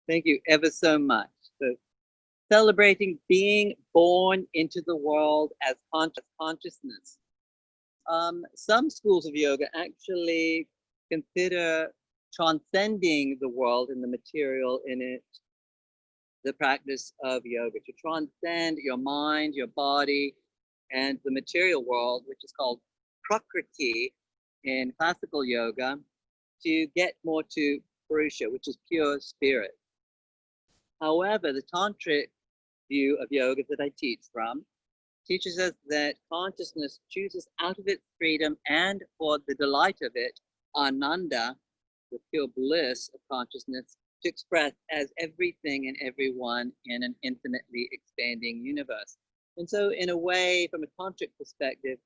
Thank you ever so much. So, celebrating being born into the world as consciousness. Some schools of yoga actually consider transcending the world and the material in it the practice of yoga, to transcend your mind, your body, and the material world, which is called prakriti in classical yoga, to get more to purusha, which is pure spirit. However, the Tantric view of yoga that I teach from teaches us that consciousness chooses out of its freedom and for the delight of it, ananda, the pure bliss of consciousness, to express as everything and everyone in an infinitely expanding universe. And so, in a way, from a tantric perspective,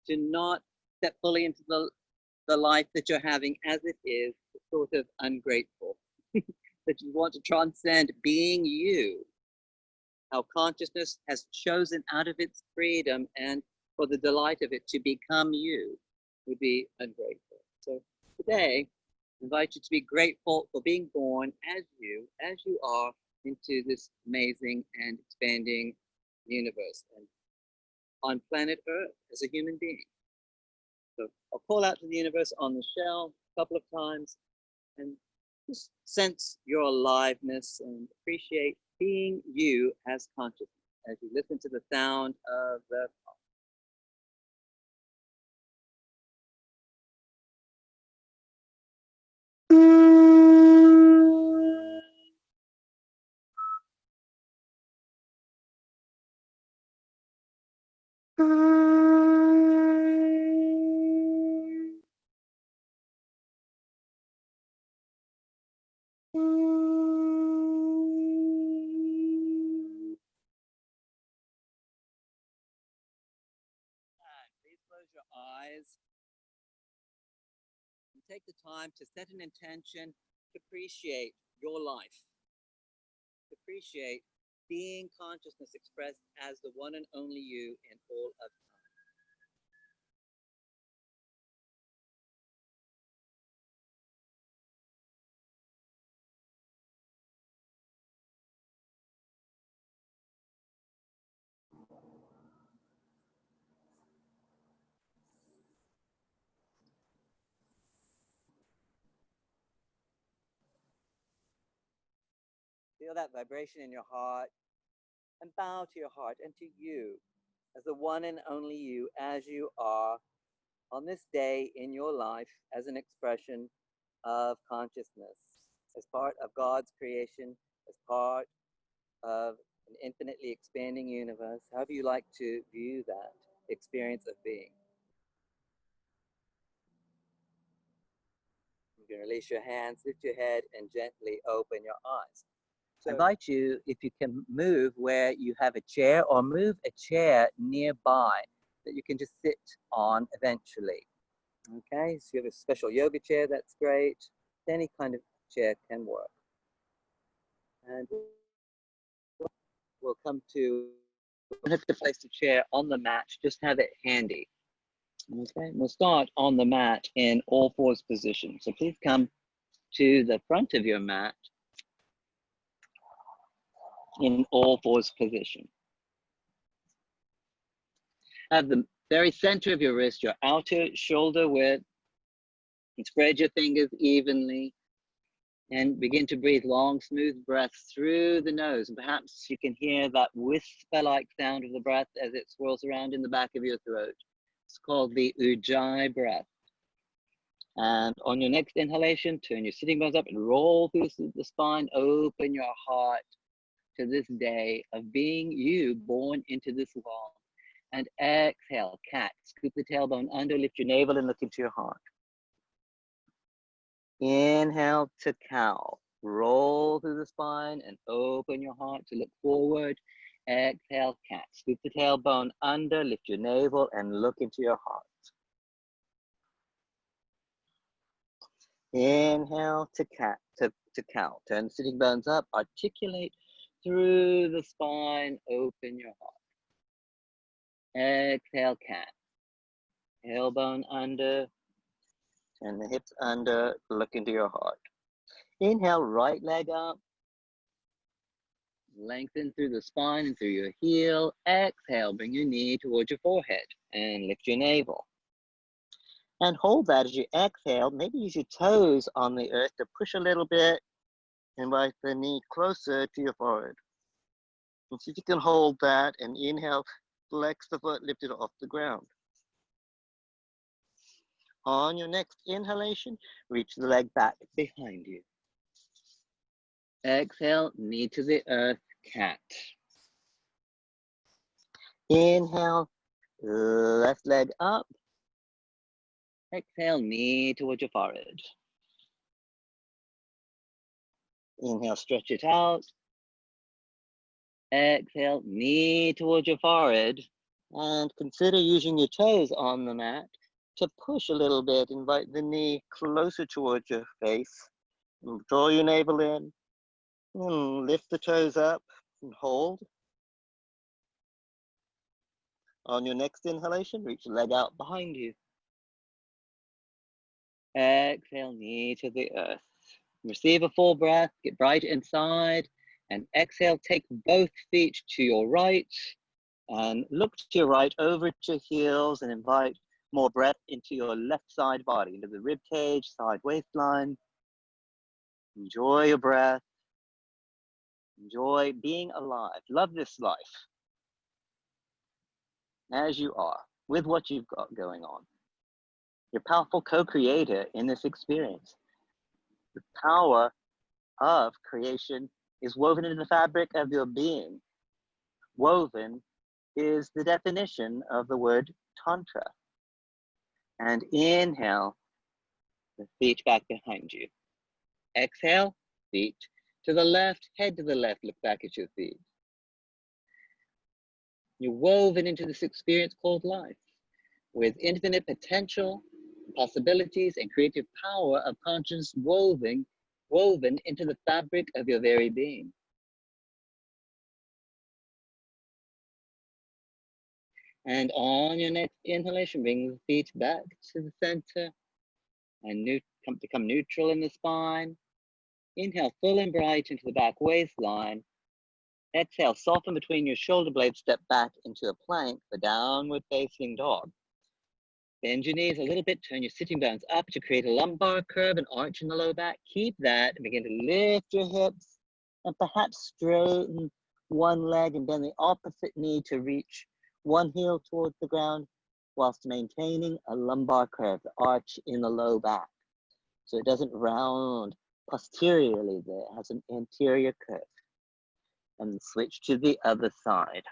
to not step fully into the life that you're having as it is sort of ungrateful. That you want to transcend being you, how consciousness has chosen out of its freedom and for the delight of it to become you, would be ungrateful. So today, I invite you to be grateful for being born as you are, into this amazing and expanding universe and on planet Earth as a human being. So I'll call out to the universe on the shell a couple of times and just sense your aliveness and appreciate being you as consciousness as you listen to the sound of the Please close your eyes and take the time to set an intention to appreciate your life, to appreciate being consciousness expressed as the one and only you in all of time. Feel that vibration in your heart and bow to your heart and to you as the one and only you as you are on this day in your life as an expression of consciousness, as part of God's creation, as part of an infinitely expanding universe, however you like to view that experience of being. You can release your hands, lift your head, and gently open your eyes. So I invite you, if you can move where you have a chair, or move a chair nearby that you can just sit on eventually. Okay, so you have a special yoga chair, that's great. Any kind of chair can work. And we'll come to, don't have to place the chair on the mat, just have it handy. Okay, we'll start on the mat in all fours position. So please come to the front of your mat in all fours position. Have the very center of your wrist, your outer shoulder width, and spread your fingers evenly and begin to breathe long, smooth breaths through the nose. And perhaps you can hear that whisper-like sound of the breath as it swirls around in the back of your throat. It's called the Ujjayi breath. And on your next inhalation, turn your sitting bones up and roll through the spine. Open your heart to this day of being you, born into this world. And exhale, cat. Scoop the tailbone under, lift your navel and look into your heart. Inhale to cow. Roll through the spine and open your heart to look forward. Exhale, cat. Scoop the tailbone under, lift your navel and look into your heart. Inhale to cat, to cow. Turn the sitting bones up, articulate through the spine, open your heart. Exhale, cat. Tailbone under, turn the hips under, look into your heart. Inhale, right leg up, Lengthen through the spine and through your heel. Exhale, bring your knee towards your forehead and lift your navel. And hold that as you exhale. Maybe use your toes on the earth to push a little bit. Invite the knee closer to your forehead. And see if you can hold that and inhale, flex the foot, lift it off the ground. On your next inhalation, reach the leg back behind you. Exhale, knee to the earth, cat. Inhale, left leg up. Exhale, knee towards your forehead. Inhale, stretch it out. Exhale, knee towards your forehead. And consider using your toes on the mat to push a little bit. Invite the knee closer towards your face. And draw your navel in. And lift the toes up and hold. On your next inhalation, reach the leg out behind you. Exhale, knee to the earth. Receive a full breath, get right inside, and exhale, take both feet to your right, and look to your right over to your heels, and invite more breath into your left side body, into the rib cage, side waistline. Enjoy your breath. Enjoy being alive. Love this life as you are, with what you've got going on. You're a powerful co-creator in this experience. The power of creation is woven into the fabric of your being. Woven is the definition of the word Tantra. And inhale, the feet back behind you. Exhale, feet to the left, head to the left, look back at your feet. You're woven into this experience called life, with infinite potential, possibilities, and creative power of consciousness woven into the fabric of your very being. And on your next inhalation, bring the feet back to the center and become neutral in the spine. Inhale full and bright into the back waistline. Exhale, soften between your shoulder blades, step back into a plank, the downward facing dog. Bend your knees a little bit, turn your sitting bones up to create a lumbar curve and arch in the low back. Keep that and begin to lift your hips and perhaps straighten one leg and bend the opposite knee to reach one heel towards the ground whilst maintaining a lumbar curve, the arch in the low back. So it doesn't round posteriorly there, it has an anterior curve. And switch to the other side.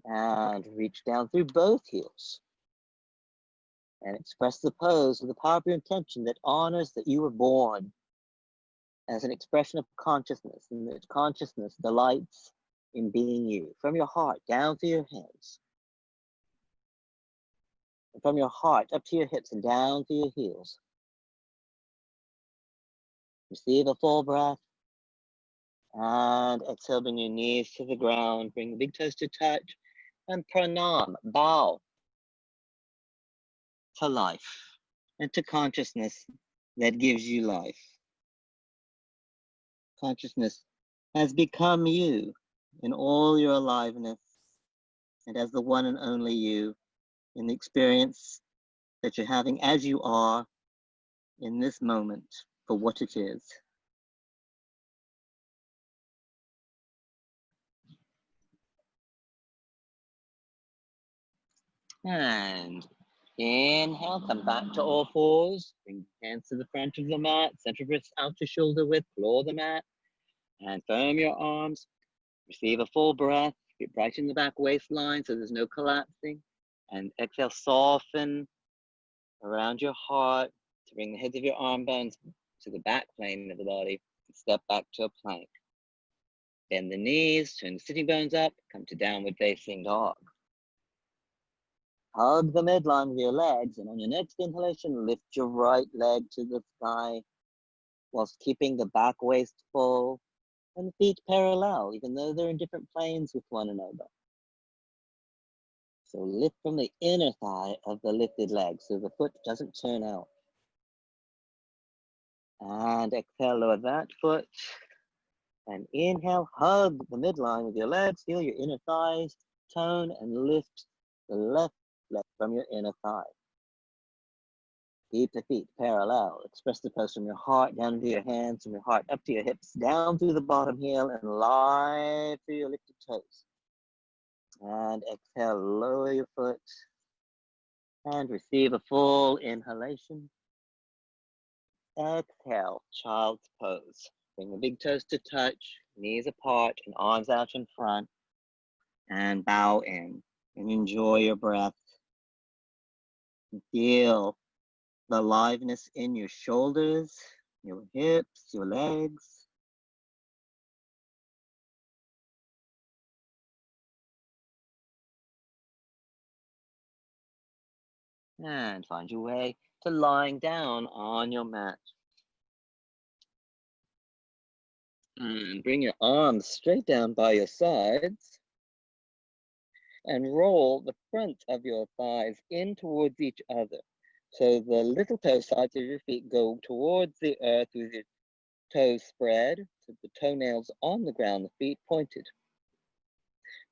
And reach down through both heels. And express the pose with the power of your intention that honors that you were born as an expression of consciousness, and that consciousness delights in being you. From your heart, down through your hands. And from your heart, up to your hips and down through your heels. Receive a full breath. And exhale, bring your knees to the ground. Bring the big toes to touch. And pranam, bow to life and to consciousness that gives you life. Consciousness has become you in all your aliveness and as the one and only you in the experience that you're having as you are in this moment for what it is. And inhale, come back to all fours. Bring hands to the front of the mat, center of wrists out to shoulder width, floor the mat, and firm your arms. Receive a full breath. Get right in the back waistline so there's no collapsing. And exhale, soften around your heart to bring the heads of your arm bones to the back plane of the body. Step back to a plank. Bend the knees, turn the sitting bones up, come to downward facing dog. Hug the midline with your legs, and on your next inhalation, lift your right leg to the sky whilst keeping the back waist full and feet parallel, even though they're in different planes with one another. So lift from the inner thigh of the lifted leg so the foot doesn't turn out. And exhale, lower that foot. And inhale, hug the midline with your legs, feel your inner thighs, tone and lift the left leg from your inner thigh. Keep the feet parallel. Express the pose from your heart down into your hands, from your heart up to your hips, down through the bottom heel, and light through your lifted toes. And exhale, lower your foot. And receive a full inhalation. Exhale, child's pose. Bring the big toes to touch, knees apart, and arms out in front. And bow in. And enjoy your breath. And feel the aliveness in your shoulders, your hips, your legs. And find your way to lying down on your mat. And bring your arms straight down by your sides. And roll the front of your thighs in towards each other. So the little toe sides of your feet go towards the earth with your toes spread, so the toenails on the ground, the feet pointed.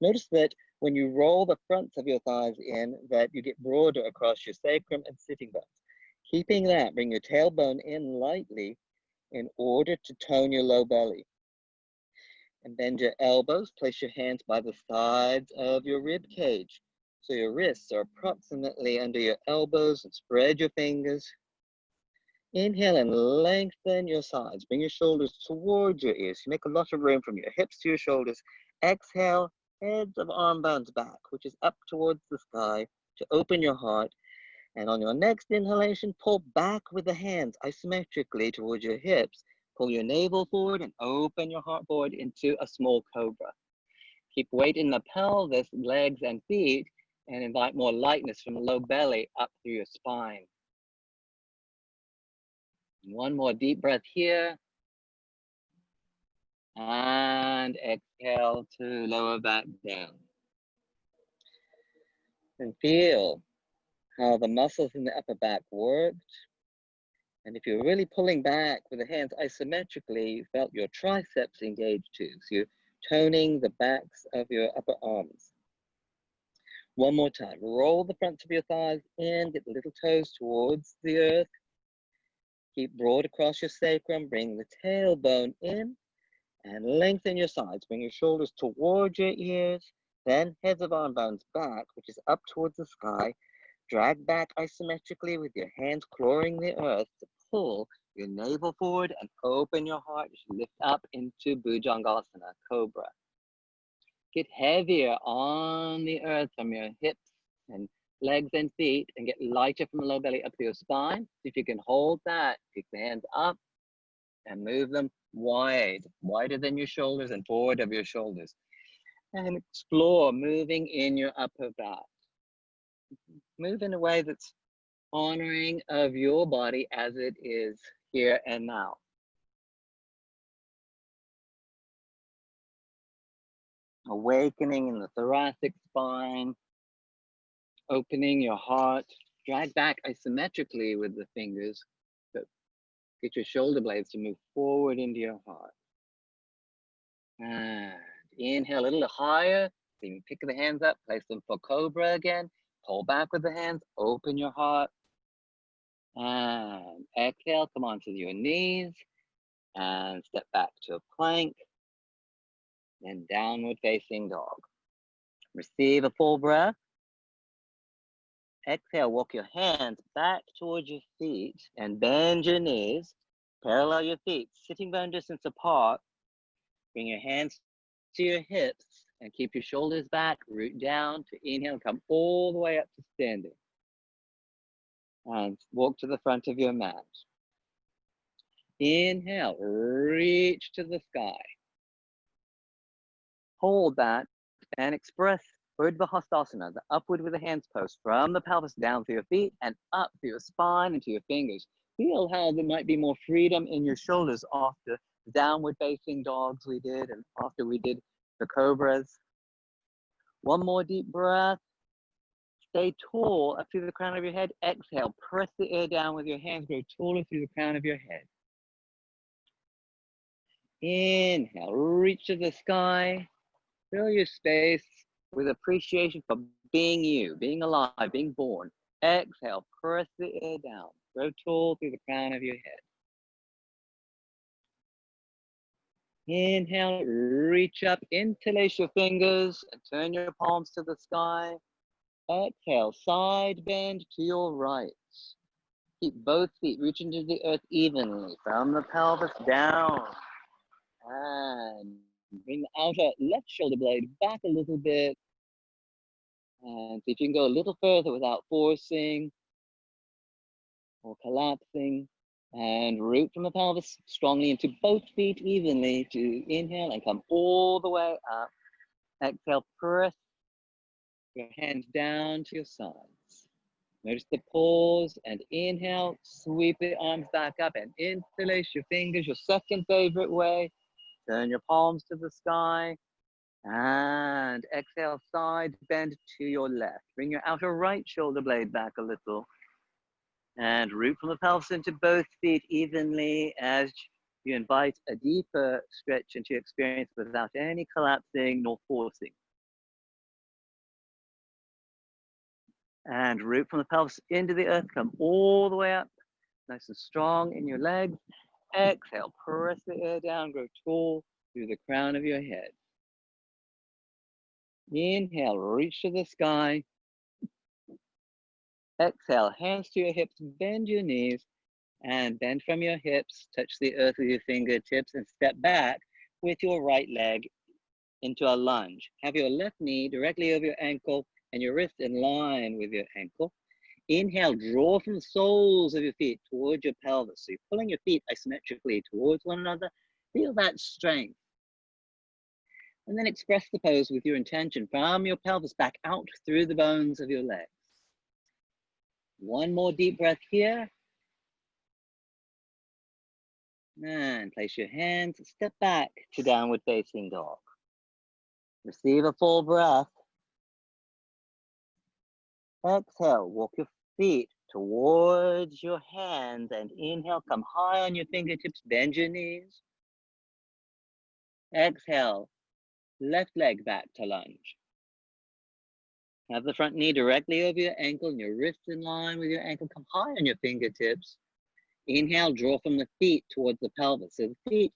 Notice that when you roll the fronts of your thighs in, that you get broader across your sacrum and sitting bones. Keeping that, bring your tailbone in lightly in order to tone your low belly. And bend your elbows, place your hands by the sides of your rib cage. So your wrists are approximately under your elbows, and spread your fingers. Inhale and lengthen your sides. Bring your shoulders towards your ears. You make a lot of room from your hips to your shoulders. Exhale, heads of arm bones back, which is up towards the sky, to open your heart. And on your next inhalation, pull back with the hands isometrically towards your hips. Pull your navel forward and open your heart forward into a small cobra. Keep weight in the pelvis, legs, and feet, and invite more lightness from the low belly up through your spine. One more deep breath here. And exhale to lower back down. And feel how the muscles in the upper back worked. And if you're really pulling back with the hands isometrically, you felt your triceps engage too. So you're toning the backs of your upper arms. One more time. Roll the fronts of your thighs in, get the little toes towards the earth. Keep broad across your sacrum. Bring the tailbone in and lengthen your sides. Bring your shoulders towards your ears. Then heads of arm bones back, which is up towards the sky. Drag back isometrically with your hands clawing the earth to pull your navel forward and open your heart as you lift up into bhujangasana, cobra. Get heavier on the earth from your hips and legs and feet, and get lighter from the low belly up to your spine. See if you can hold that. Pick the hands up and move them wide, wider than your shoulders and forward of your shoulders. And explore moving in your upper back. Move in a way that's honoring of your body as it is here and now. Awakening in the thoracic spine, opening your heart, drag back isometrically with the fingers, but get your shoulder blades to move forward into your heart. And inhale a little higher, then pick the hands up, place them for cobra again, pull back with the hands, open your heart. And exhale, come onto your knees and step back to a plank, then downward facing dog. Receive a full breath. Exhale, walk your hands back towards your feet and bend your knees. Parallel your feet, sitting bone distance apart. Bring your hands to your hips and keep your shoulders back, root down to inhale, come all the way up to standing. And walk to the front of your mat. Inhale, reach to the sky. Hold that and express Urdhva Hastasana, the upward with the hands pose, from the pelvis down through your feet and up through your spine and to your fingers. Feel how there might be more freedom in your shoulders after downward facing dogs we did and after we did the cobras. One more deep breath. Stay tall up through the crown of your head. Exhale, press the air down with your hands, grow taller through the crown of your head. Inhale, reach to the sky. Fill your space with appreciation for being you, being alive, being born. Exhale, press the air down. Grow tall through the crown of your head. Inhale, reach up, interlace your fingers and turn your palms to the sky. Exhale, side bend to your right. Keep both feet reaching to the earth evenly from the pelvis down. And bring the outer left shoulder blade back a little bit. And see if you can go a little further without forcing or collapsing. And root from the pelvis strongly into both feet evenly to inhale and come all the way up. Exhale, press your hands down to your sides. Notice the pause and inhale, sweep the arms back up and interlace your fingers, your second favorite way. Turn your palms to the sky and exhale, side bend to your left. Bring your outer right shoulder blade back a little and root from the pelvis into both feet evenly as you invite a deeper stretch into your experience without any collapsing nor forcing. And root from the pelvis into the earth, come all the way up, nice and strong in your legs. Exhale, press the air down, grow tall through the crown of your head. Inhale, reach to the sky. Exhale, hands to your hips, bend your knees, and bend from your hips, touch the earth with your fingertips, and step back with your right leg into a lunge. Have your left knee directly over your ankle and your wrist in line with your ankle. Inhale, draw from the soles of your feet towards your pelvis. So you're pulling your feet isometrically towards one another. Feel that strength. And then express the pose with your intention from your pelvis back out through the bones of your legs. One more deep breath here. And place your hands, step back to downward facing dog. Receive a full breath. Exhale, walk your feet towards your hands and inhale, come high on your fingertips, bend your knees. Exhale, left leg back to lunge. Have the front knee directly over your ankle and your wrist in line with your ankle. Come high on your fingertips. Inhale, draw from the feet towards the pelvis. So the feet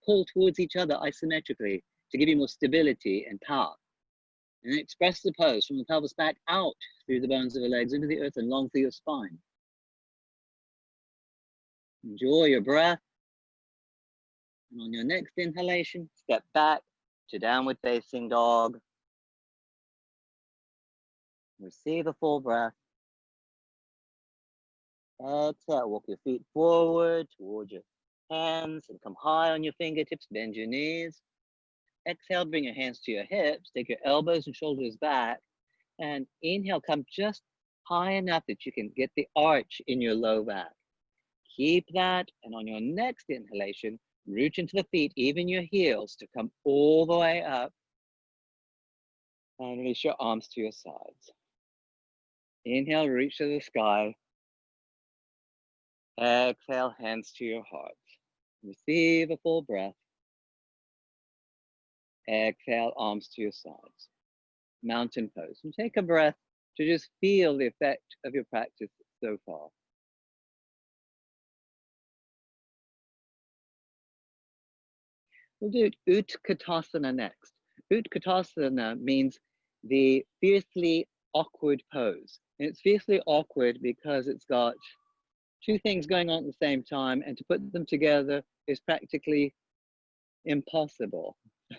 pull towards each other isometrically to give you more stability and power. And then express the pose from the pelvis back out through the bones of the legs into the earth and long through your spine. Enjoy your breath. And on your next inhalation, step back to downward facing dog. Receive a full breath. Exhale, walk your feet forward towards your hands and come high on your fingertips, bend your knees. Exhale, bring your hands to your hips, take your elbows and shoulders back, and inhale, come just high enough that you can get the arch in your low back. Keep that, and on your next inhalation, reach into the feet, even your heels, to come all the way up, and release your arms to your sides. Inhale, reach to the sky. Exhale, hands to your heart. Receive a full breath. Exhale, arms to your sides. Mountain pose. And take a breath to just feel the effect of your practice so far. We'll do utkatasana next. Utkatasana means the fiercely awkward pose. And it's fiercely awkward because it's got two things going on at the same time, and to put them together is practically impossible.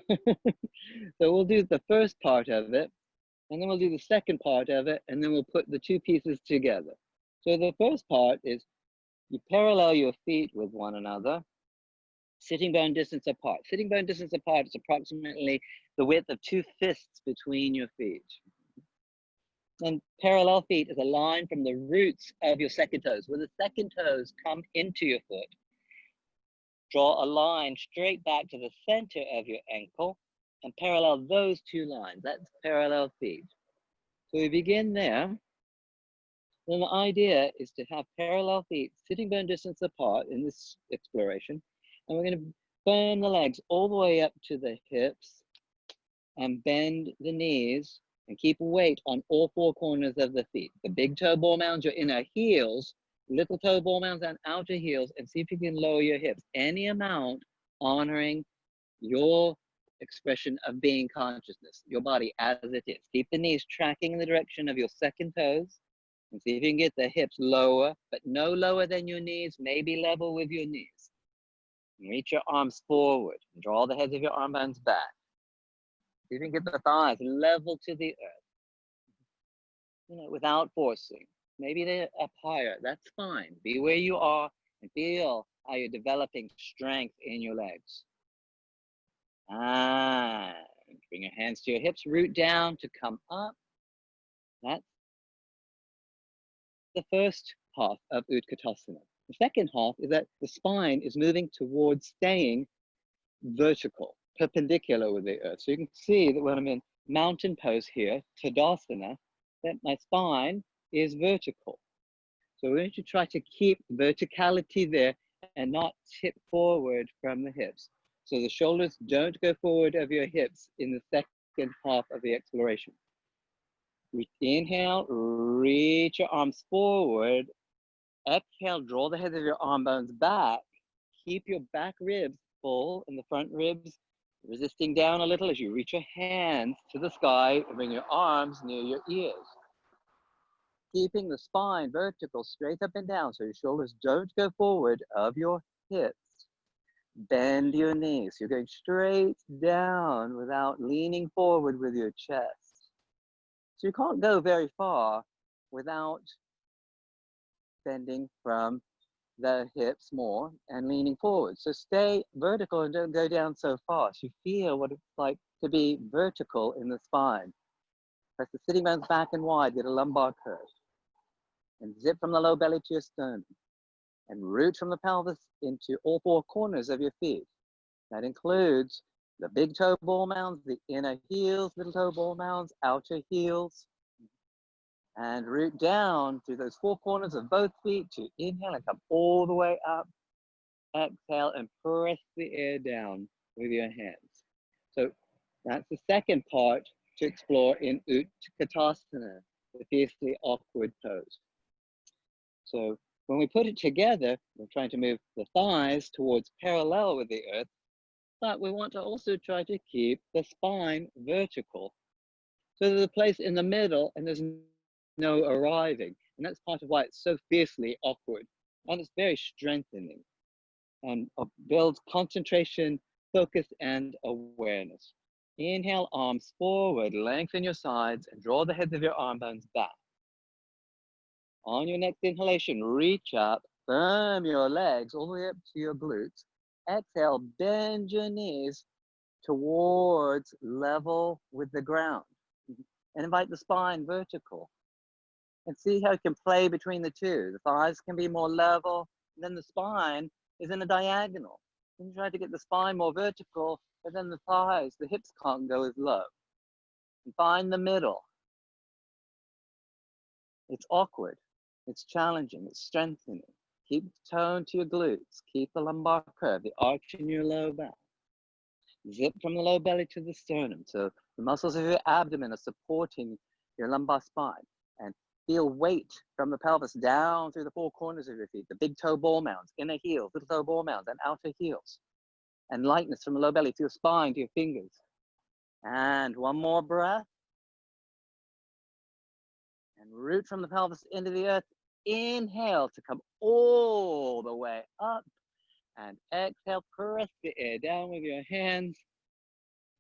So we'll do the first part of it, and then we'll do the second part of it, and then we'll put the two pieces together. So the first part is you parallel your feet with one another, sitting bone distance apart. Sitting bone distance apart is approximately the width of 2 fists between your feet. And parallel feet is a line from the roots of your second toes, where the second toes come into your foot. Draw a line straight back to the center of your ankle and parallel those two lines. That's parallel feet. So we begin there. Then the idea is to have parallel feet sitting bone distance apart in this exploration. And we're going to firm the legs all the way up to the hips and bend the knees and keep weight on all four corners of the feet. The big toe ball mounds your inner heels, little toe ball mounds and outer heels, and see if you can lower your hips any amount, honoring your expression of being consciousness, your body as it is. Keep the knees tracking in the direction of your second toes, and see if you can get the hips lower, but no lower than your knees, maybe level with your knees. And reach your arms forward, and draw the heads of your arm bones back. See if you can get the thighs level to the earth, without forcing. Maybe they're up higher, that's fine. Be where you are and feel how you're developing strength in your legs. And bring your hands to your hips, root down to come up. That's the first half of utkatasana. The second half is that the spine is moving towards staying vertical, perpendicular with the earth. So you can see that when I'm in mountain pose here, tadasana, that my spine is vertical. So we're going to try to keep verticality there and not tip forward from the hips. So the shoulders don't go forward of your hips in the second half of the exploration. Inhale, reach your arms forward. Exhale, draw the heads of your arm bones back. Keep your back ribs full and the front ribs resisting down a little as you reach your hands to the sky and bring your arms near your ears. Keeping the spine vertical, straight up and down, so your shoulders don't go forward of your hips. Bend your knees. You're going straight down without leaning forward with your chest. So you can't go very far without bending from the hips more and leaning forward. So stay vertical and don't go down so fast. You feel what it's like to be vertical in the spine. Press the sitting bones back and wide, get a lumbar curve. And zip from the low belly to your sternum. And root from the pelvis into all four corners of your feet. That includes the big toe ball mounds, the inner heels, little toe ball mounds, outer heels. And root down through those four corners of both feet to inhale and come all the way up. Exhale and press the air down with your hands. So that's the second part to explore in utkatasana, the fiercely awkward pose. So when we put it together, we're trying to move the thighs towards parallel with the earth, but we want to also try to keep the spine vertical. So there's a place in the middle and there's no arriving. And that's part of why it's so fiercely awkward. And it's very strengthening and builds concentration, focus, and awareness. Inhale, arms forward, lengthen your sides, and draw the heads of your arm bones back. On your next inhalation, reach up, firm your legs all the way up to your glutes. Exhale, bend your knees towards level with the ground. And invite the spine vertical. And see how you can play between the two. The thighs can be more level, and then the spine is in a diagonal. And you try to get the spine more vertical, but then the thighs, the hips can't go as low. And find the middle. It's awkward. It's challenging. It's strengthening. Keep the tone to your glutes. Keep the lumbar curve, the arch in your low back. Zip from the low belly to the sternum. So the muscles of your abdomen are supporting your lumbar spine. And feel weight from the pelvis down through the four corners of your feet. The big toe ball mounds, inner heels, little toe ball mounds, and outer heels. And lightness from the low belly to your spine, to your fingers. And one more breath. And root from the pelvis into the earth. Inhale to come all the way up. And exhale, press the air down with your hands.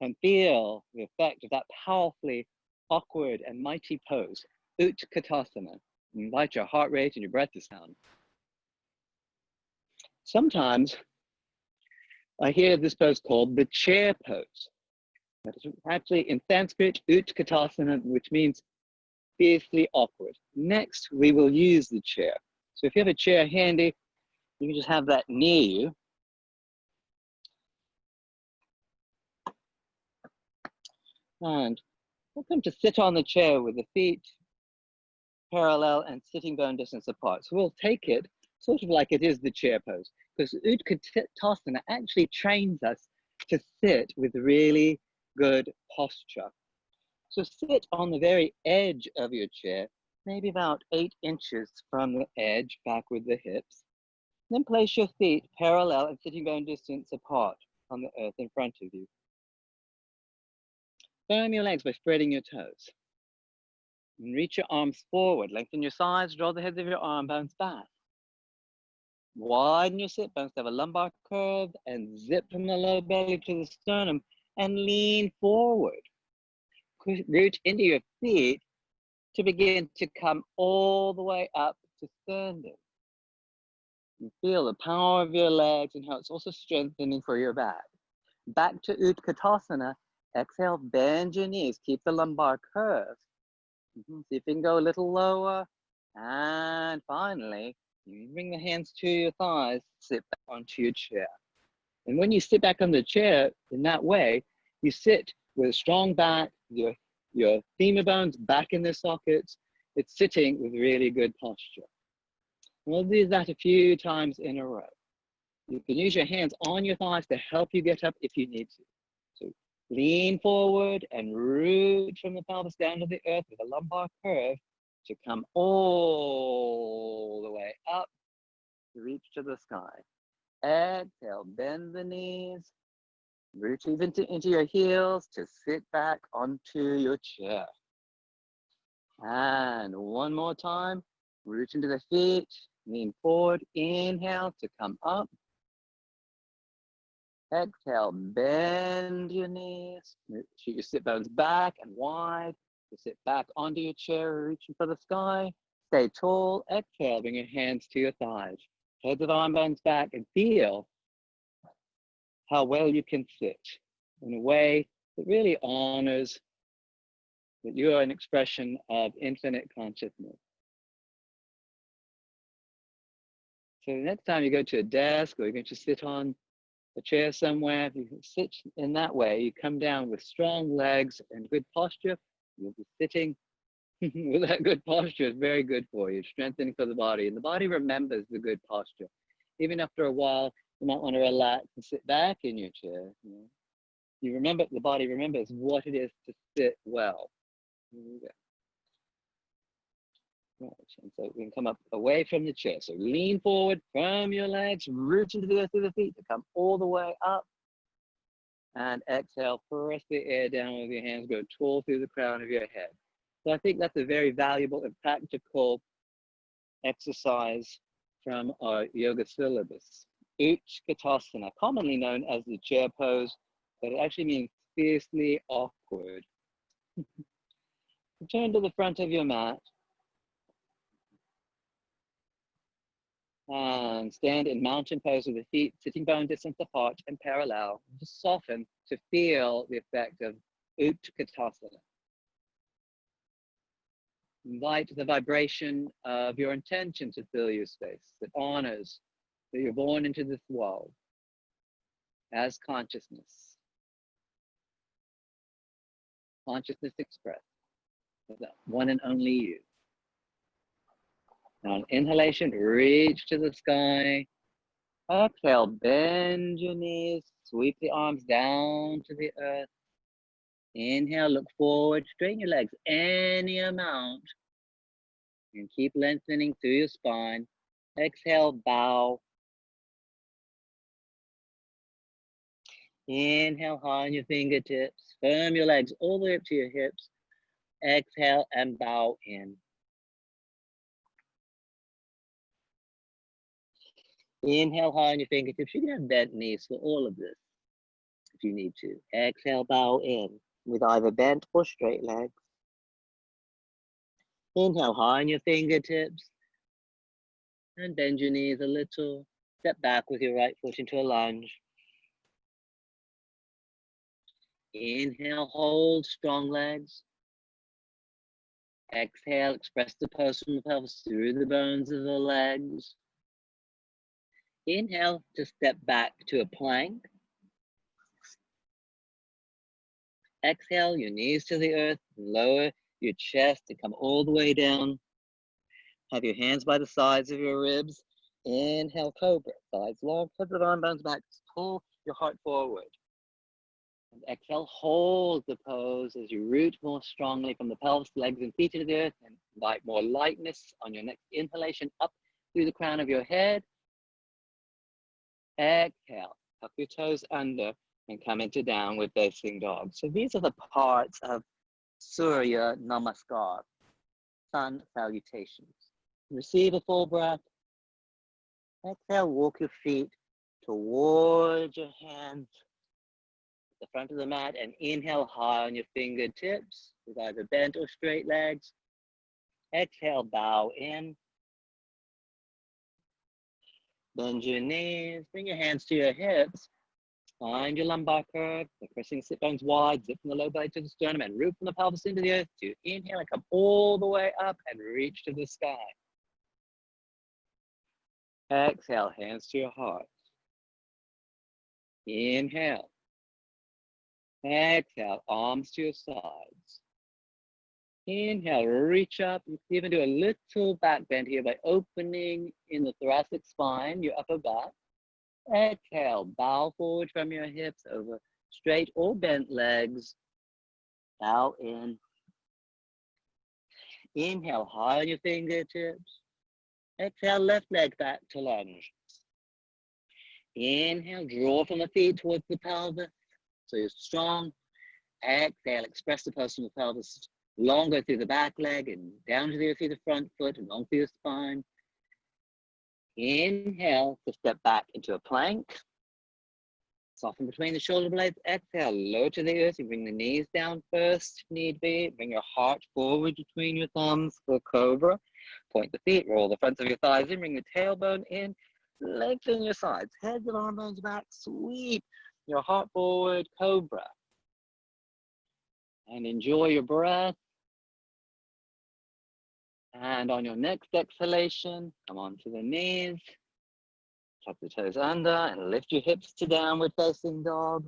And feel the effect of that powerfully awkward and mighty pose. Utkatasana. Invite your heart rate and your breath to sound. Sometimes I hear this pose called the chair pose. That is actually in Sanskrit, utkatasana, which means fiercely awkward. Next, we will use the chair. So if you have a chair handy, you can just have that near you. And welcome to sit on the chair with the feet parallel and sitting bone distance apart. So we'll take it sort of like it is the chair pose, because utkatasana actually trains us to sit with really good posture. So sit on the very edge of your chair, maybe about 8 inches from the edge, back with the hips. Then place your feet parallel and sitting bone distance apart on the earth in front of you. Firm your legs by spreading your toes. And reach your arms forward, lengthen your sides, draw the heads of your arm bones back. Widen your sit bones to have a lumbar curve and zip from the low belly to the sternum and lean forward. Root into your feet to begin to come all the way up to standing. And feel the power of your legs and how it's also strengthening for your back. Back to utkatasana. Exhale, bend your knees, keep the lumbar curve. See if you can go a little lower. And finally, you bring the hands to your thighs, sit back onto your chair. And when you sit back on the chair in that way, you sit with a strong back, your femur bones back in their sockets. It's sitting with really good posture. We'll do that a few times in a row. You can use your hands on your thighs to help you get up if you need to. So lean forward and root from the pelvis down to the earth with a lumbar curve to come all the way up, to reach to the sky. Exhale, bend the knees, root even into your heels to sit back onto your chair. And one more time, root into the feet, lean forward, inhale to come up. Exhale, bend your knees, shoot your sit bones back and wide. To sit back onto your chair, reaching for the sky. Stay tall. Exhale, bring your hands to your thighs. Heads of arm bones back and feel how well you can sit in a way that really honors that you are an expression of infinite consciousness. So the next time you go to a desk or you're going to sit on a chair somewhere, if you can sit in that way, you come down with strong legs and good posture, you'll be sitting with that good posture. Is very good for you, strengthening for the body. And the body remembers the good posture. Even after a while, you might want to relax and sit back in your chair. You remember, the body remembers what it is to sit well. Here we go. Right, and so we can come up away from the chair. So lean forward, firm your legs, root into the earth with the feet to come all the way up. And exhale, press the air down with your hands, go tall through the crown of your head. So I think that's a very valuable and practical exercise from our yoga syllabus. Utkatasana, commonly known as the chair pose, but it actually means fiercely awkward. Turn to the front of your mat. And stand in mountain pose with the feet sitting bone distance apart and parallel. Just soften to feel the effect of utkatasana. Invite the vibration of your intention to fill your space that honors that you're born into this world as consciousness. Consciousness expressed. The one and only you. Now, on inhalation, reach to the sky. Exhale, bend your knees, sweep the arms down to the earth. Inhale, look forward, straighten your legs any amount. And keep lengthening through your spine. Exhale, bow. Inhale, high on your fingertips. Firm your legs all the way up to your hips. Exhale and bow in. Inhale, high on your fingertips. You can have bent knees for all of this if you need to. Exhale, bow in with either bent or straight legs. Inhale, high on your fingertips. And bend your knees a little. Step back with your right foot into a lunge. Inhale, hold strong legs. Exhale, express the pose from the pelvis through the bones of the legs. Inhale to step back to a plank. Exhale, your knees to the earth, lower your chest to come all the way down. Have your hands by the sides of your ribs. Inhale, cobra, thighs long, put the arm bones back, pull your heart forward. And exhale, hold the pose as you root more strongly from the pelvis, legs, and feet to the earth, and invite more lightness on your next inhalation up through the crown of your head. Exhale, tuck your toes under and come into downward facing dog. So these are the parts of surya namaskar, sun salutations. Receive a full breath. Exhale, walk your feet towards your hands, the front of the mat, and inhale high on your fingertips with either bent or straight legs. Exhale, bow in. Bend your knees, bring your hands to your hips. Find your lumbar curve, pressing sit bones wide, zip from the low belly to the sternum, and root from the pelvis into the earth to inhale and come all the way up and reach to the sky. Exhale, hands to your heart. Inhale. Exhale, arms to your sides. Inhale, reach up. You can even do a little back bend here by opening in the thoracic spine, your upper back. Exhale, bow forward from your hips over straight or bent legs. Bow in. Inhale, high on your fingertips. Exhale, left leg back to lunge. Inhale, draw from the feet towards the pelvis, so you're strong. Exhale, express the personal pelvis longer through the back leg and down to the earth through the front foot and long through the spine. Inhale to step back into a plank. Soften between the shoulder blades. Exhale, lower to the earth. You bring the knees down first, if need be. Bring your heart forward between your thumbs for cobra. Point the feet, roll the fronts of your thighs in, bring the tailbone in. Lengthen your sides, heads and arm bones back. Sweep your heart forward, cobra. And enjoy your breath. And on your next exhalation, come onto the knees. Tuck the toes under and lift your hips to downward facing dog.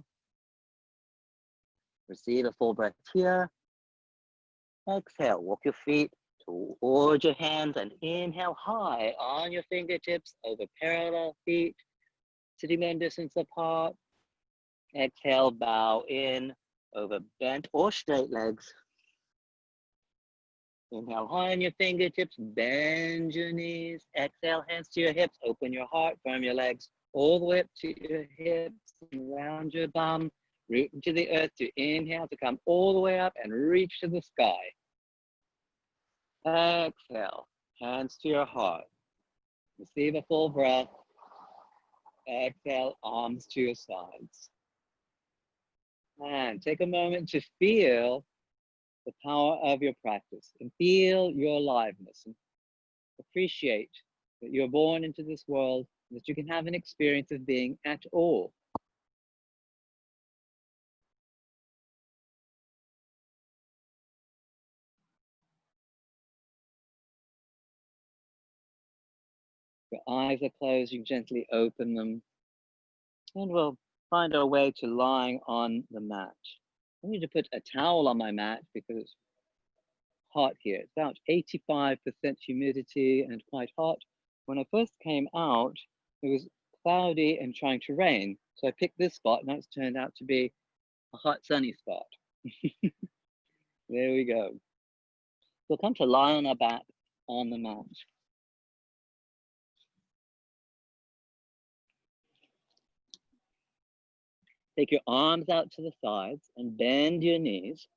Receive a full breath here. Exhale, walk your feet towards your hands and inhale high on your fingertips over parallel feet, sitting bone distance apart. Exhale, bow in over bent or straight legs. Inhale high on your fingertips, bend your knees. Exhale, hands to your hips, open your heart, firm your legs all the way up to your hips and round your bum. Root into the earth to inhale to come all the way up and reach to the sky. Exhale, hands to your heart. Receive a full breath. Exhale, arms to your sides. And take a moment to feel the power of your practice and feel your aliveness and appreciate that you're born into this world, that you can have an experience of being at all. Your eyes are closed, you gently open them, and we'll find our way to lying on the mat. I need to put a towel on my mat because it's hot here. It's about 85% humidity and quite hot. When I first came out, it was cloudy and trying to rain. So I picked this spot, and it's turned out to be a hot, sunny spot. There we go. We'll come to lie on our back on the mat. Take your arms out to the sides and bend your knees.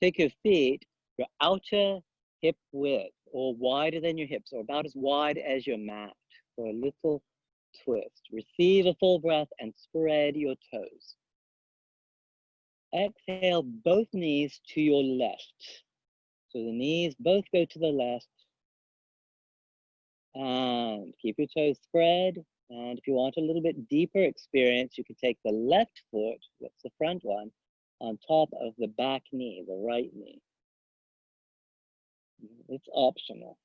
Take your feet, your outer hip width, or wider than your hips, or about as wide as your mat, for a little twist. Receive a full breath and spread your toes. Exhale both knees to your left. So the knees both go to the left. And keep your toes spread. And if you want a little bit deeper experience, you can take the left foot, that's the front one, on top of the back knee, the right knee. It's optional.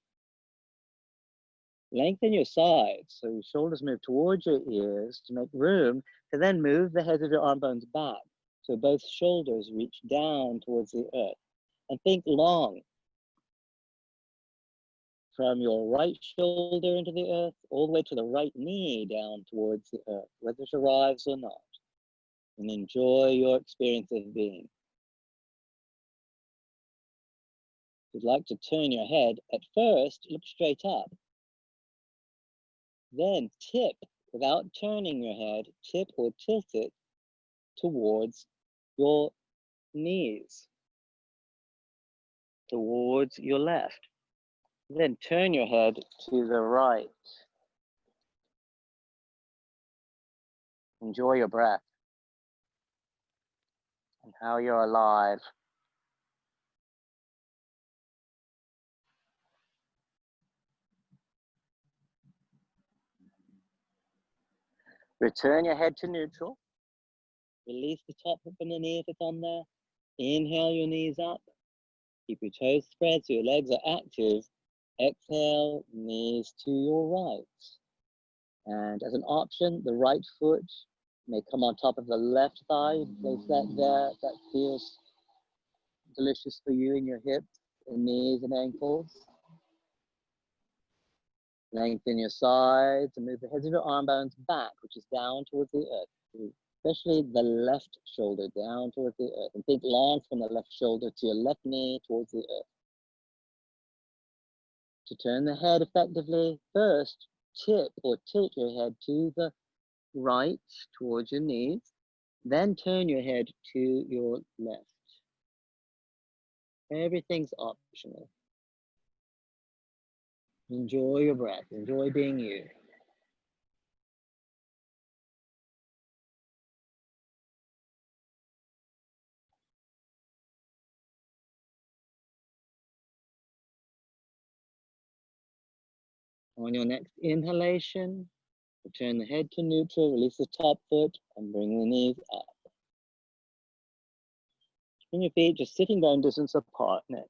Lengthen your sides so your shoulders move towards your ears to make room to then move the heads of your arm bones back so both shoulders reach down towards the earth. And think long. from your right shoulder into the earth, all the way to the right knee down towards the earth, whether it arrives or not. And enjoy your experience of being. If you'd like to turn your head, at first, look straight up. Then tip, without turning your head, tip or tilt it towards your knees, towards your left. Then turn your head to the right. Enjoy your breath and how you're alive. Return your head to neutral. Release the top hip and the knee if it's on there. Inhale your knees up. Keep your toes spread so your legs are active. Exhale, knees to your right. And as an option, the right foot may come on top of the left thigh. Place that there. That feels delicious for you in your hips and knees and ankles. Lengthen your sides and move the heads of your arm bones back, which is down towards the earth. Especially the left shoulder down towards the earth. And think long from the left shoulder to your left knee towards the earth. To turn the head effectively, first tip or tilt your head to the right towards your knees. Then turn your head to your left. Everything's optional. Enjoy your breath. Enjoy being you. On your next inhalation, return the head to neutral, release the top foot, and bring the knees up. Bring your feet just sitting bone distance apart next.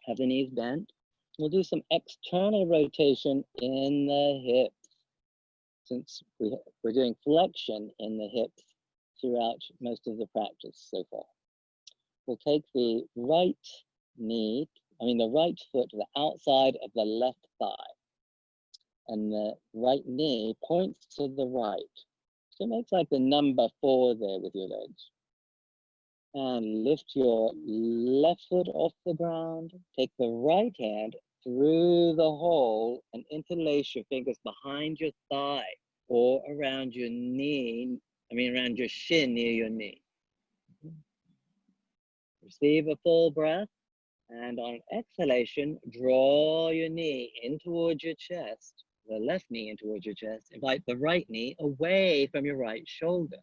Have the knees bent. We'll do some external rotation in the hips, since we're doing flexion in the hips throughout most of the practice so far. We'll take the right foot to the outside of the left thigh. And the right knee points to the right. So it makes like the number 4 there with your legs. And lift your left foot off the ground. Take the right hand through the hole and interlace your fingers behind your thigh or around your knee, around your shin near your knee. Receive a full breath. And on exhalation, draw your knee in towards your chest, the left knee in towards your chest. Invite the right knee away from your right shoulder.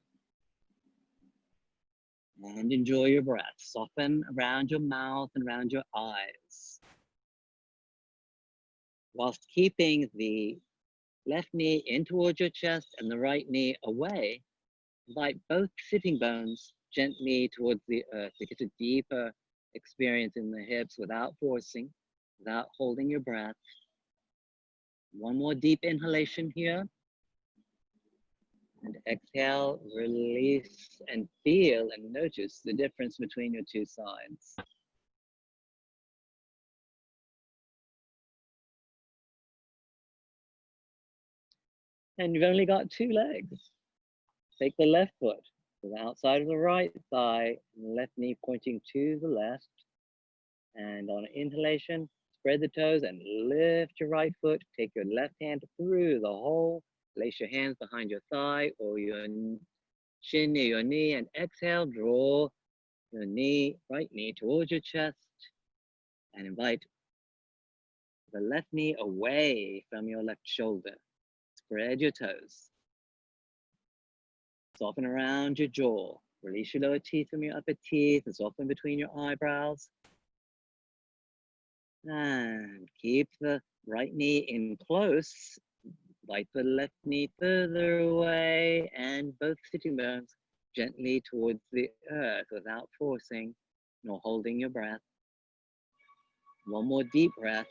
And enjoy your breath. Soften around your mouth and around your eyes. Whilst keeping the left knee in towards your chest and the right knee away, invite both sitting bones gently towards the earth to get a deeper experience in the hips without forcing, without holding your breath. One more deep inhalation here. And exhale, release, and feel and notice the difference between your two sides. And you've only got 2 legs. Take the left foot to the outside of the right thigh, and the left knee pointing to the left. And on inhalation, spread the toes and lift your right foot. Take your left hand through the hole. Place your hands behind your thigh or your shin near your knee, and exhale, draw your right knee towards your chest and invite the left knee away from your left shoulder. Spread your toes. Soften around your jaw. Release your lower teeth from your upper teeth and soften between your eyebrows. And keep the right knee in close. Invite the left knee further away and both sitting bones gently towards the earth without forcing nor holding your breath. One more deep breath.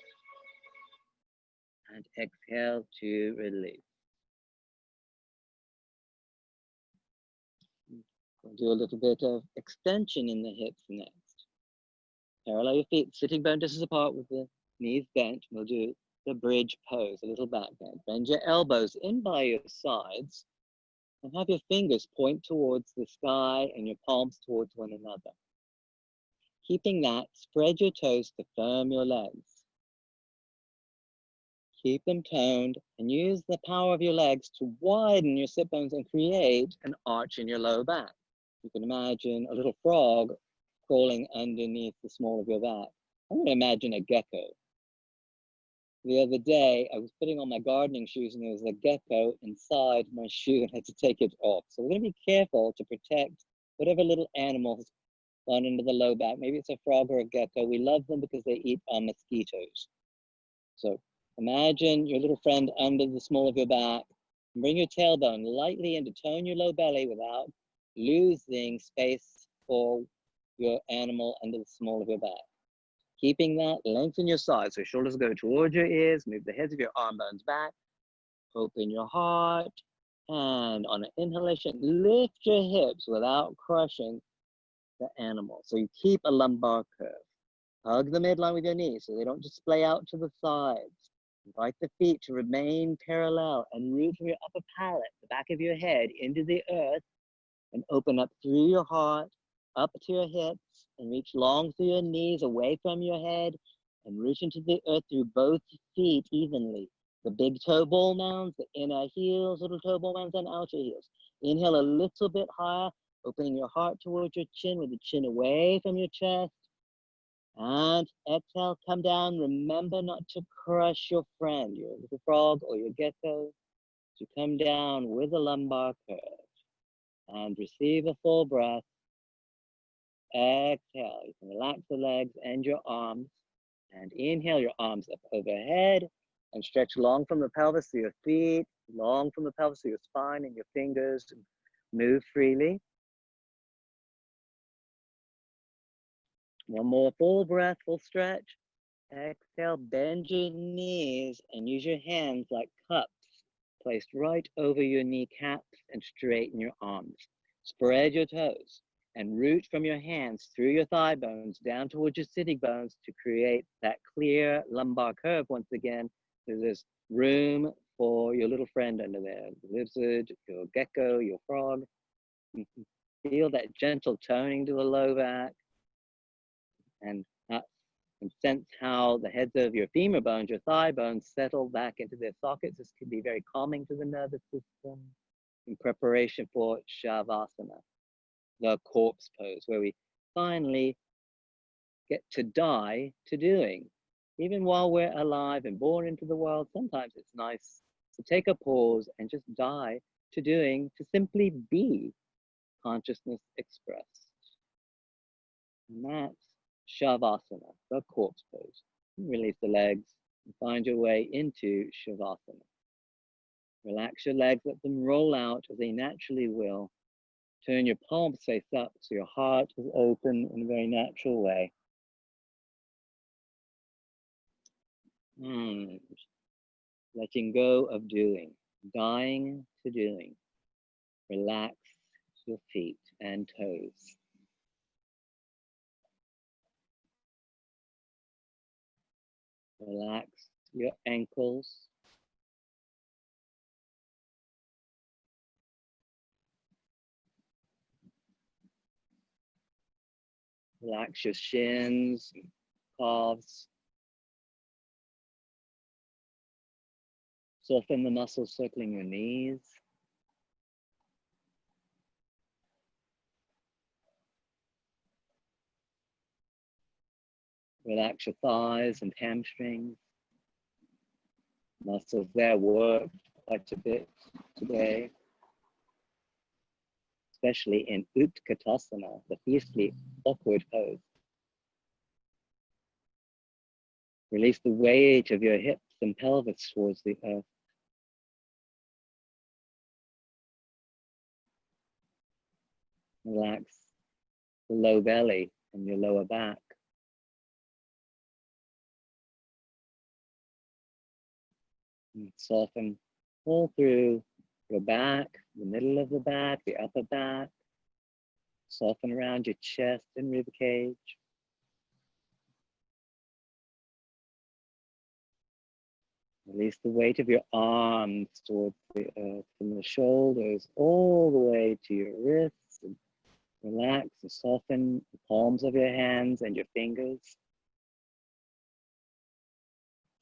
And exhale to release. We'll do a little bit of extension in the hips next. Parallel your feet, sitting bone distance apart with the knees bent. We'll do the bridge pose, a little back bend. Bend your elbows in by your sides and have your fingers point towards the sky and your palms towards one another. Keeping that, spread your toes to firm your legs. Keep them toned and use the power of your legs to widen your sit bones and create an arch in your low back. You can imagine a little frog crawling underneath the small of your back. I'm going to imagine a gecko. The other day, I was putting on my gardening shoes and there was a gecko inside my shoe and I had to take it off. So we're going to be careful to protect whatever little animal has gone into the low back. Maybe it's a frog or a gecko. We love them because they eat our mosquitoes. So imagine your little friend under the small of your back. And bring your tailbone lightly in to tone your low belly without losing space for your animal under the small of your back. Keeping that, lengthen your sides so shoulders go towards your ears, move the heads of your arm bones back, open your heart, and on an inhalation, lift your hips without crushing the animal. So you keep a lumbar curve. Hug the midline with your knees so they don't just splay out to the sides. Invite the feet to remain parallel and root from your upper palate, the back of your head, into the earth, and open up through your heart, up to your hips, and reach long through your knees, away from your head, and reach into the earth through both feet evenly. The big toe ball mounds, the inner heels, little toe ball mounds, and outer heels. Inhale a little bit higher, opening your heart towards your chin with the chin away from your chest. And exhale, come down. Remember not to crush your friend, your little frog or your gecko. To come down with a lumbar curve. And receive a full breath. Exhale, you can relax the legs and your arms. And inhale your arms up overhead and stretch long from the pelvis to your feet, long from the pelvis to your spine and your fingers. Move freely. One more full breath, full stretch. Exhale, bend your knees and use your hands like cups placed right over your kneecaps and straighten your arms. Spread your toes and root from your hands through your thigh bones down towards your sitting bones to create that clear lumbar curve once again. There's room for your little friend under there, the lizard, your gecko, your frog. Feel that gentle toning to the low back and sense how the heads of your femur bones, your thigh bones settle back into their sockets. This can be very calming to the nervous system in preparation for savasana, the corpse pose, where we finally get to die to doing. Even while we're alive and born into the world, sometimes it's nice to take a pause and just die to doing, to simply be consciousness expressed. And that's Shavasana, the corpse pose. Release the legs and find your way into Shavasana. Relax your legs, let them roll out as they naturally will. Turn your palms face up so your heart is open in a very natural way. Letting go of doing, dying to doing. Relax your feet and toes. Relax your ankles. Relax your shins, calves. Soften the muscles circling your knees. Relax your thighs and hamstrings. Muscles there worked quite a bit today, especially in utkatasana, the fiercely awkward pose. Release the weight of your hips and pelvis towards the earth. Relax the low belly and your lower back. And soften all through your back, the middle of the back, the upper back. Soften around your chest and rib cage. Release the weight of your arms towards the earth, from the shoulders all the way to your wrists. And relax and soften the palms of your hands and your fingers.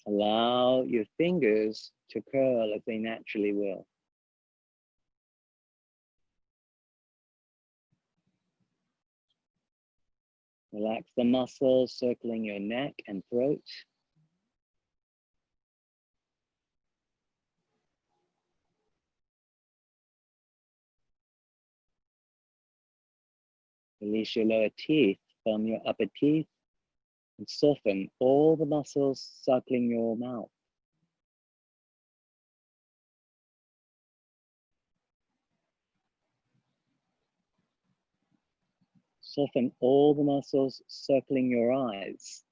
Allow your fingers to curl as they naturally will. Relax the muscles circling your neck and throat. Release your lower teeth from your upper teeth and soften all the muscles circling your mouth. Soften all the muscles circling your eyes.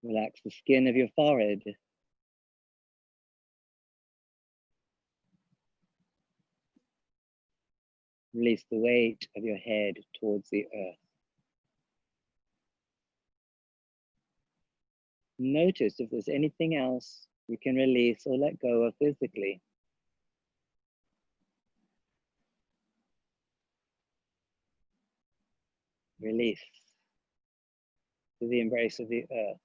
Relax the skin of your forehead. Release the weight of your head towards the earth. Notice if there's anything else you can release or let go of physically. Release to the embrace of the earth.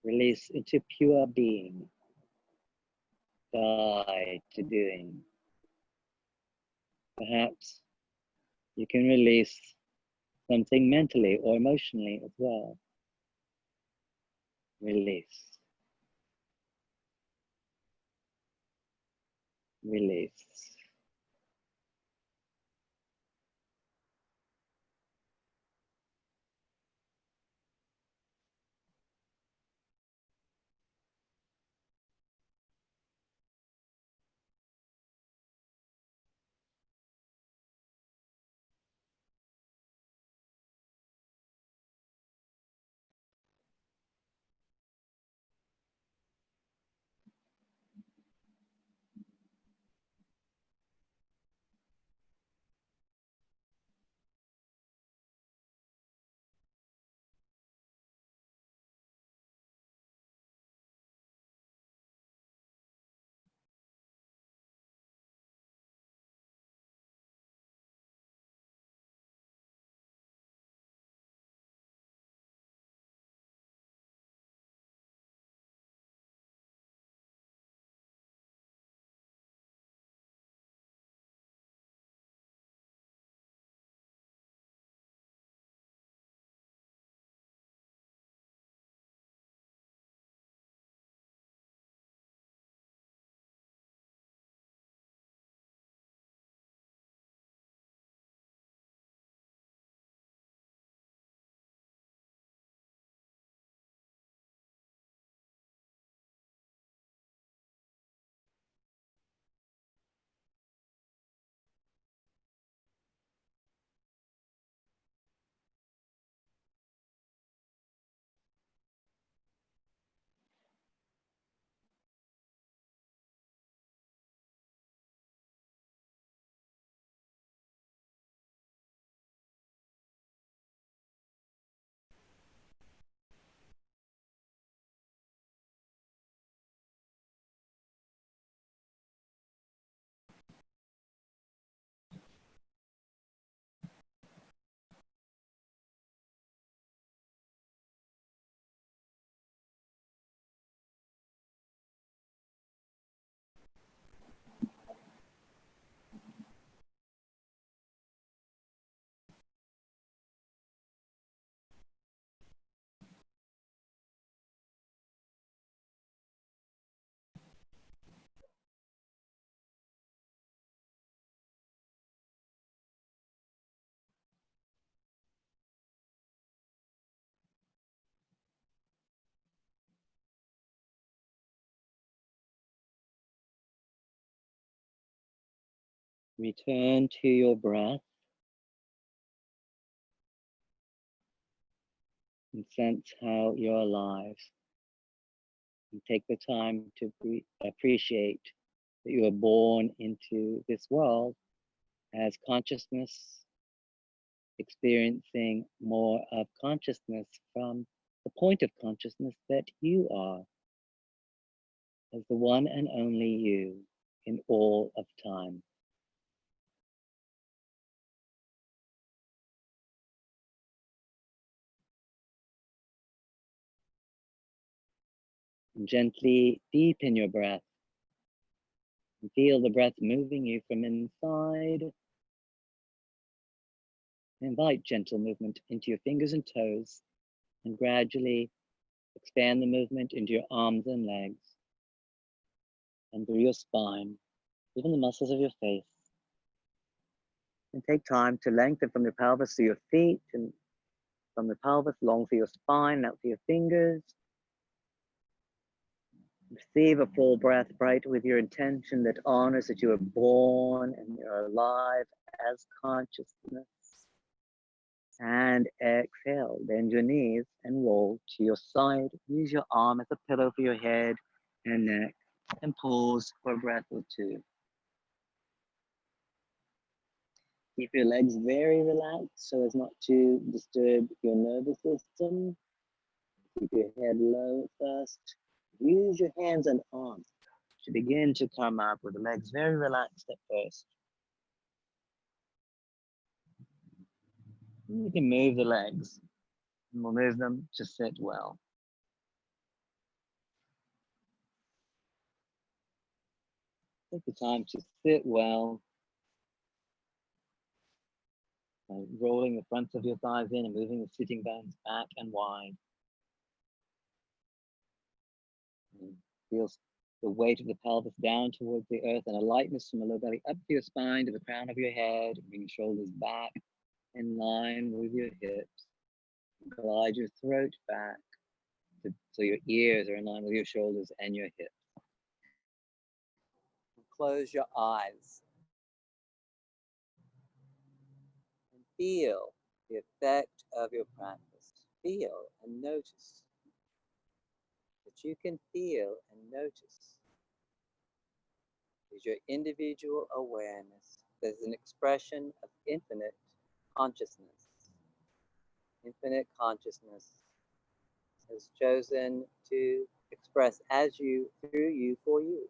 Release into pure being. Die to doing. Perhaps you can release something mentally or emotionally as well. Release. Release. Return to your breath and sense how you're alive. And take the time to appreciate that you were born into this world as consciousness, experiencing more of consciousness from the point of consciousness that you are, as the one and only you in all of time. And gently deepen your breath and feel the breath moving you from inside. Invite gentle movement into your fingers and toes, and gradually expand the movement into your arms and legs, and through your spine, even the muscles of your face. And take time to lengthen from your pelvis to your feet, and from the pelvis long through your spine, out through your fingers. Receive a full breath right with your intention that honors that you were born and you're alive as consciousness. And exhale, bend your knees and roll to your side. Use your arm as a pillow for your head and neck, and pause for a breath or two. Keep your legs very relaxed so as not to disturb your nervous system. Keep your head low first. Use your hands and arms to begin to come up with the legs very relaxed at first. You can move the legs, and we'll move them to sit well. Take the time to sit well, by rolling the fronts of your thighs in and moving the sitting bones back and wide. And feel the weight of the pelvis down towards the earth, and a lightness from the low belly up to your spine to the crown of your head. Bring your shoulders back in line with your hips. Glide your throat back so your ears are in line with your shoulders and your hips. Close your eyes and feel the effect of your practice. Feel and notice that you can feel and notice is your individual awareness. There's an expression of infinite consciousness. Infinite consciousness has chosen to express as you, through you, for you,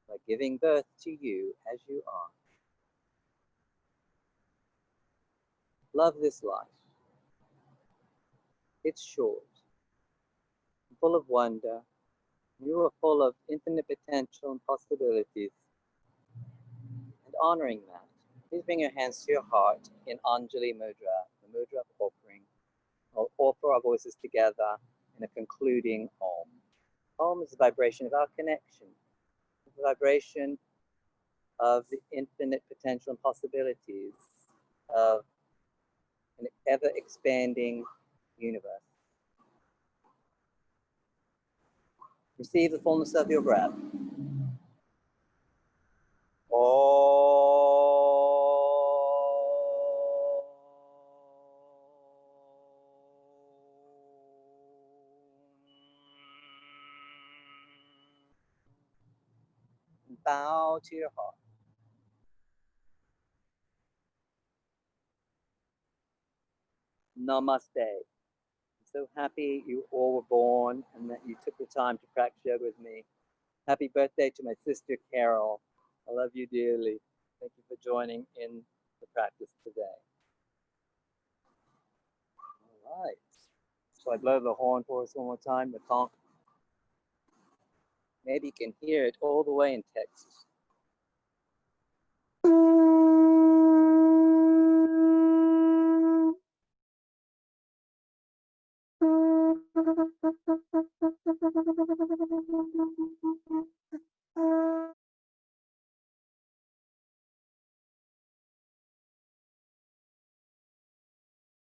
by giving birth to you as you are. Love this life. It's short, full of wonder. You are full of infinite potential and possibilities. And honoring that, please bring your hands to your heart in Anjali Mudra, the mudra of offering. We'll offer our voices together in a concluding Om. Om is the vibration of our connection, the vibration of the infinite potential and possibilities of an ever-expanding universe. Receive the fullness of your breath. Bow to your heart. Namaste. I'm so happy you all were born and that you took the time to practice yoga with me. Happy birthday to my sister Carol. I love you dearly. Thank you for joining in the practice today. All right. So I blow the horn for us one more time, the conch. Maybe you can hear it all the way in Texas.